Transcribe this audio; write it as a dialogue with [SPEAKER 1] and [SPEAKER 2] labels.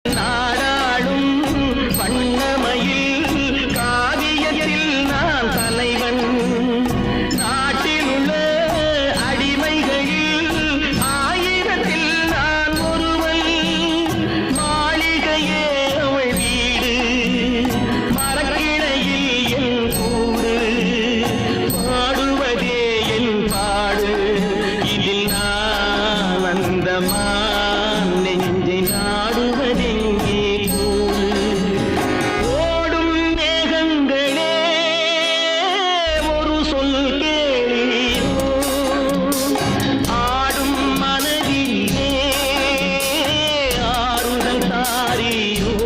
[SPEAKER 1] நாடாளும் வண்ணமயில் காவியத்தில் நான் தலைவன். நாட்டில் உள்ள அடிமைகளில் ஆயிரத்தில் நான் ஒருவன். மாளிகையே அவள் வீடு, மரக்கிளையில் என் கூடு, பாடுவதே என் பாடு. இதில் நான் வந்தமா நெஞ்சை நாடுவதெங்கே கூறு. ஓடும் மேகங்களே ஒரு சொல் கேளீரோ, ஆடும் மனதிலே ஆறுதல் தாரீரோ.